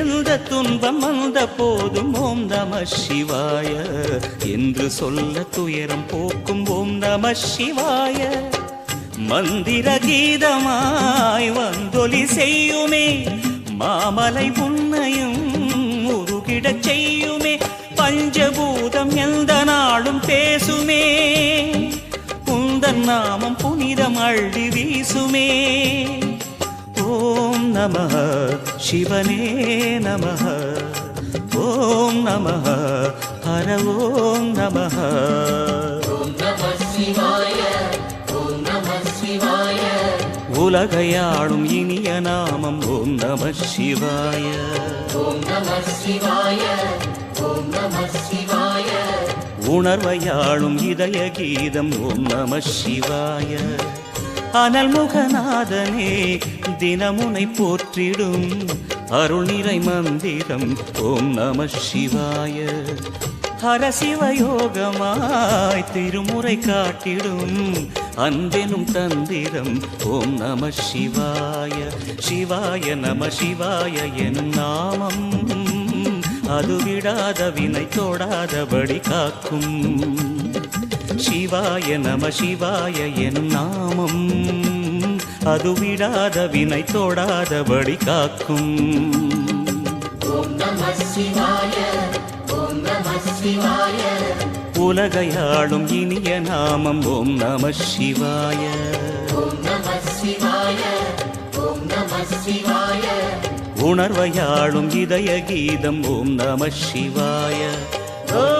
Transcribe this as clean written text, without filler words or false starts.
எந்த துன்பம் வந்த போதும் ஓம் நம சிவாய என்று சொல்ல துயரம் போக்கும் ஓம் நம சிவாய. மந்திர கீதமாய் வந்தொலி செய்யுமே, மாமலை உன்னையும் உருகிடச் செய்யுமே. பஞ்சபூதம் எந்த நாளும் பேசுமே, உந்தன் நாமம் புனிதம் அள்ளி வீசுமே. ஓம் நமः சிவனே நமः, ஓம் நமः ஹர ஓம் நமः. ஓம் நம சிவாய, ஓம் நம சிவாய. உலகையாளும் இனிய நாமம் ஓம் நம சிவாய. ஓம் நம சிவாய, ஓம் நம சிவாய. உணர்வையாளும் இதய கீதம் ஓம் நம சிவாய. அனல் முகநாதனே தினமுனை போற்றிடும் அருள் நிறை மந்திரம் ஓம் நம சிவாய. ஹர சிவயோகமாய் திருமுறை காட்டிடும் அன்பெனும் தந்திரம் ஓம் நம சிவாய. சிவாய நம சிவாய எனும் நாமம் அது விடாத வினை தொடாதபடி காக்கும். சிவாய நம சிவாய எனும் நாமம் அது விடாத வினை தொடாதபடி காக்கும். ஓம் நம சிவாய, ஓம் நம சிவாய. உலகையாளும் இனிய நாமம் ஓம் நம சிவாய. ஓம் நம சிவாய, ஓம் நம சிவாய. உணர்வையாளும் இதய கீதம் ஓம் நம சிவாய.